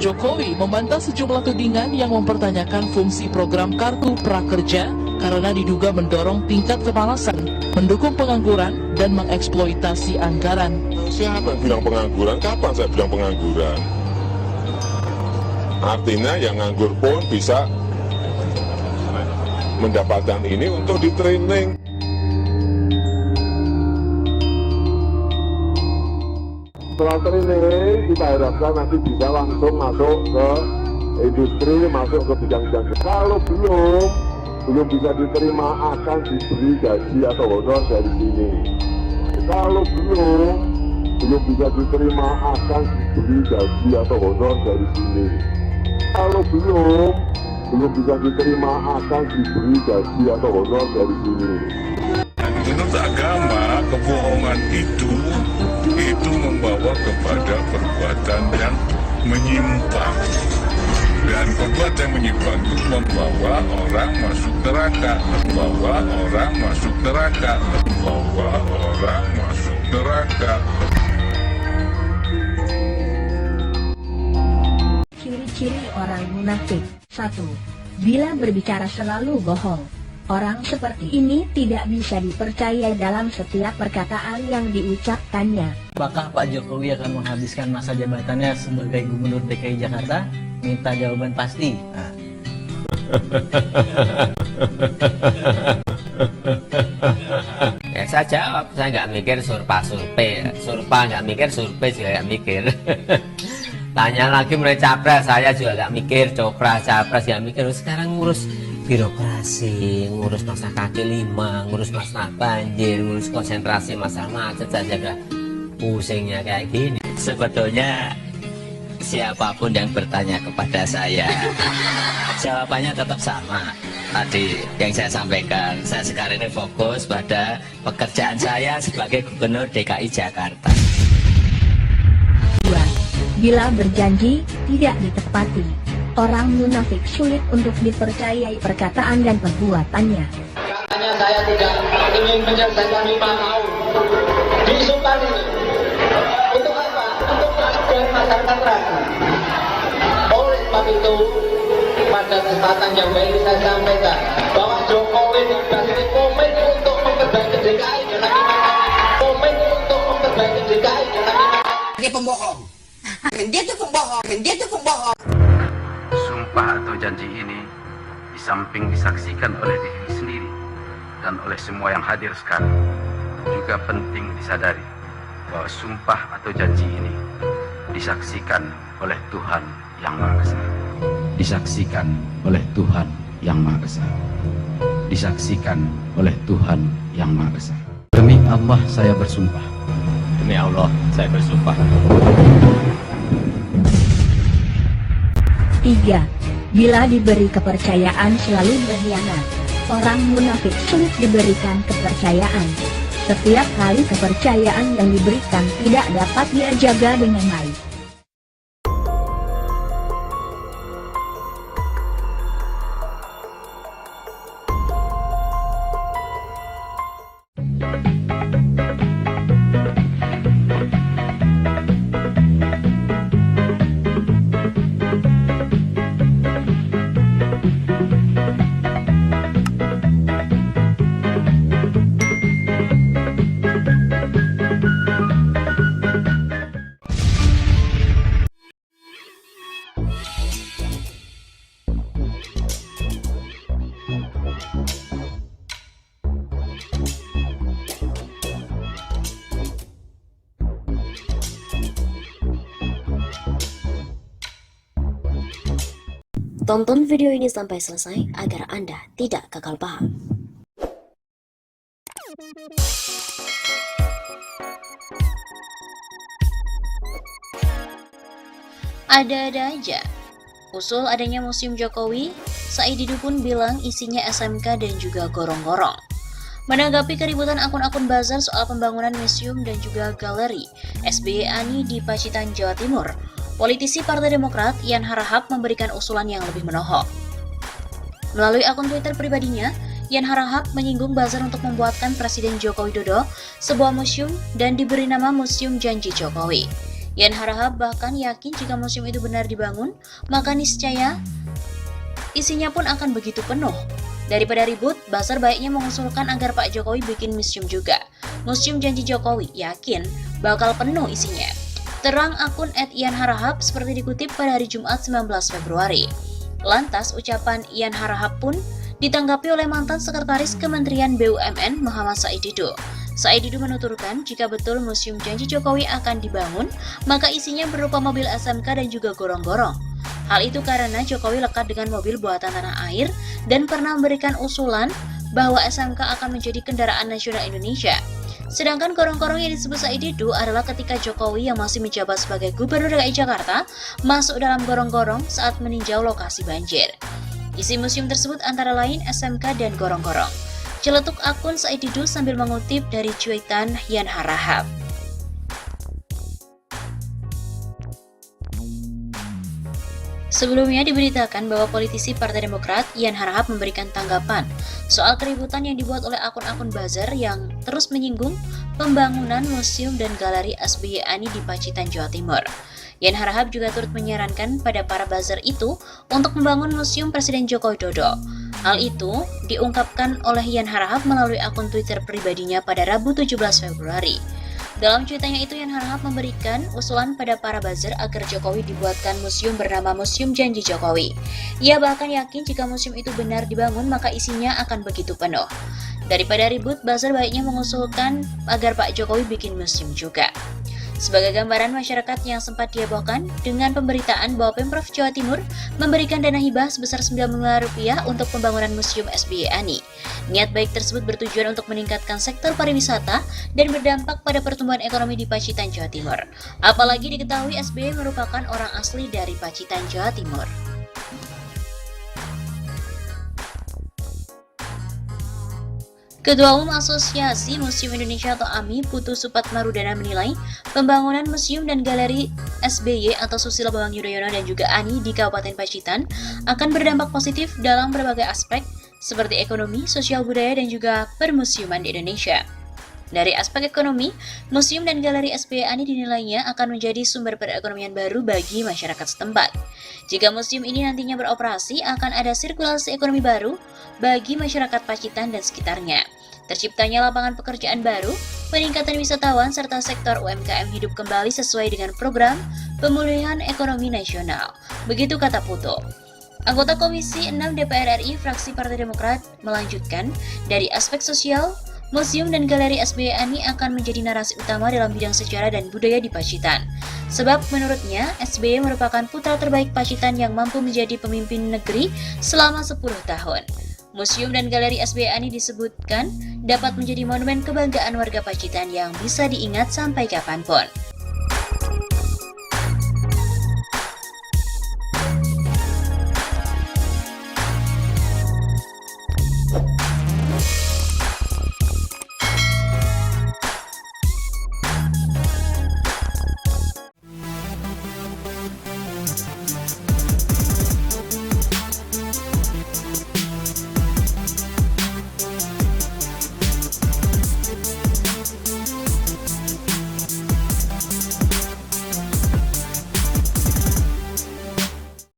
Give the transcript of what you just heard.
Jokowi membantah sejumlah tudingan yang mempertanyakan fungsi program Kartu Prakerja karena diduga mendorong tingkat kepanasan, mendukung pengangguran, dan mengeksploitasi anggaran. Siapa yang bilang pengangguran? Kapan saya bilang pengangguran? Artinya yang nganggur pun bisa mendapatkan ini untuk di training. Setelah training, kita harapkan nanti bisa langsung masuk ke industri, masuk ke bidang-bidang. Kalau belum bisa diterima, akan diberi gaji atau honor dari sini. Kalau belum bisa diterima, akan diberi gaji atau honor dari sini. Kalau belum bisa diterima, akan diberi gaji atau honor dari sini. Menurut agama, kebohongan itu membawa kepada perbuatan yang menyimpang. Dan perbuatan yang menyimpang itu membawa orang masuk neraka. Membawa orang masuk neraka. Membawa orang masuk neraka. Ciri-ciri orang munafik. 1. Bila berbicara selalu bohong. Orang seperti ini tidak bisa dipercaya dalam setiap perkataan yang diucapkannya. Apakah Pak Jokowi akan menghabiskan masa jabatannya sebagai Gubernur DKI Jakarta? Minta jawaban pasti. Ya saya jawab, saya nggak mikir surpa nggak mikir, survei juga nggak mikir. Tanya lagi mulai capres, saya juga nggak mikir, capres nggak mikir. Sekarang ngurus birokrasi, ngurus masalah kaki lima, ngurus masalah banjir, ngurus konsentrasi masalah macet saja udah pusingnya kayak gini. Sebetulnya siapapun yang bertanya kepada saya, jawabannya tetap sama. Tadi yang saya sampaikan, saya sekarang ini fokus pada pekerjaan saya sebagai Gubernur DKI Jakarta. 2. Bila berjanji, tidak ditepati. Orang munafik sulit untuk dipercayai perkataan dan perbuatannya. Katanya saya tidak ingin menyelesaikan 5 tahun di Sultan ini. Untuk apa? Untuk biar masyarakat ragu. Oleh sebab itu, pada kesempatan yang baik saya sampaikan bahwa Jokowi dan Basuki komit untuk memperbaiki DKI dengan 5 tahun. Komit untuk memperbaiki DKI dengan 5 tahun. Dia pembohong. Dia tuh pembohong. Sumpah atau janji ini di samping disaksikan oleh diri sendiri dan oleh semua yang hadir sekarang, juga penting disadari bahwa sumpah atau janji ini disaksikan oleh Tuhan Yang Maha Esa. Disaksikan oleh Tuhan Yang Maha Esa. Disaksikan oleh Tuhan Yang Maha Esa. Demi Allah saya bersumpah. Demi Allah saya bersumpah. 3. Bila diberi kepercayaan selalu berkhianat. Orang munafik sulit diberikan kepercayaan. Setiap kali kepercayaan yang diberikan tidak dapat dia jaga dengan baik. Tonton video ini sampai selesai agar Anda tidak gagal paham. Ada-ada aja. Usul adanya Museum Jokowi, Said Didu pun bilang isinya SMK dan juga gorong-gorong. Menanggapi keributan akun-akun buzzer soal pembangunan museum dan juga galeri SBY Ani di Pacitan, Jawa Timur, politisi Partai Demokrat Yan Harahap memberikan usulan yang lebih menohok. Melalui akun Twitter pribadinya, Yan Harahap menyinggung buzzer untuk membuatkan Presiden Joko Widodo sebuah museum dan diberi nama Museum Janji Jokowi. Yan Harahap bahkan yakin jika museum itu benar dibangun, maka niscaya isinya pun akan begitu penuh. Daripada ribut, Buzzer baiknya mengusulkan agar Pak Jokowi bikin museum juga. Museum Janji Jokowi yakin bakal penuh isinya. Terang akun @ianharahap seperti dikutip pada hari Jumat 19 Februari. Lantas, ucapan Yan Harahap pun ditanggapi oleh mantan Sekretaris Kementerian BUMN Muhammad Said Didu. Said Didu menuturkan jika betul Museum Janji Jokowi akan dibangun, maka isinya berupa mobil SMK dan juga gorong-gorong. Hal itu karena Jokowi lekat dengan mobil buatan tanah air dan pernah memberikan usulan bahwa SMK akan menjadi kendaraan nasional Indonesia. Sedangkan gorong-gorong yang disebut Said Didu adalah ketika Jokowi yang masih menjabat sebagai Gubernur DKI Jakarta masuk dalam gorong-gorong saat meninjau lokasi banjir. Isi museum tersebut antara lain SMK dan gorong-gorong. Celetuk akun Said Didu sambil mengutip dari cuitan Yan Harahap. Sebelumnya diberitakan bahwa politisi Partai Demokrat Yan Harahap memberikan tanggapan soal keributan yang dibuat oleh akun-akun buzzer yang terus menyinggung pembangunan museum dan galeri SBY Ani di Pacitan, Jawa Timur. Yan Harahap juga turut menyarankan pada para buzzer itu untuk membangun museum Presiden Joko Widodo. Hal itu diungkapkan oleh Yan Harahap melalui akun Twitter pribadinya pada Rabu 17 Februari. Dalam cuitannya itu, Yan Harahap memberikan usulan pada para buzzer agar Jokowi dibuatkan museum bernama Museum Janji Jokowi. Ia bahkan yakin jika museum itu benar dibangun, maka isinya akan begitu penuh. Daripada ribut, buzzer baiknya mengusulkan agar Pak Jokowi bikin museum juga. Sebagai gambaran masyarakat yang sempat dihebohkan dengan pemberitaan bahwa Pemprov Jawa Timur memberikan dana hibah sebesar 9 miliar rupiah untuk pembangunan Museum SBY Ani. Niat baik tersebut bertujuan untuk meningkatkan sektor pariwisata dan berdampak pada pertumbuhan ekonomi di Pacitan, Jawa Timur. Apalagi diketahui SBY merupakan orang asli dari Pacitan, Jawa Timur. Ketua Umum Asosiasi Museum Indonesia atau AMI, Putu Supatmarudana menilai pembangunan museum dan galeri SBY atau Susilo Bambang Yudhoyono dan juga ANI di Kabupaten Pacitan akan berdampak positif dalam berbagai aspek seperti ekonomi, sosial budaya, dan juga permusiuman di Indonesia. Dari aspek ekonomi, museum dan galeri SBY Ani dinilainya akan menjadi sumber perekonomian baru bagi masyarakat setempat. Jika museum ini nantinya beroperasi, akan ada sirkulasi ekonomi baru bagi masyarakat Pacitan dan sekitarnya. Terciptanya lapangan pekerjaan baru, peningkatan wisatawan, serta sektor UMKM hidup kembali sesuai dengan program pemulihan ekonomi nasional. Begitu kata Putu. Anggota Komisi 6 DPR RI fraksi Partai Demokrat melanjutkan, dari aspek sosial, museum dan galeri SBY Ani akan menjadi narasi utama dalam bidang sejarah dan budaya di Pacitan. Sebab menurutnya, SBY merupakan putra terbaik Pacitan yang mampu menjadi pemimpin negeri selama 10 tahun. Museum dan galeri SBY Ani disebutkan dapat menjadi monumen kebanggaan warga Pacitan yang bisa diingat sampai kapanpun.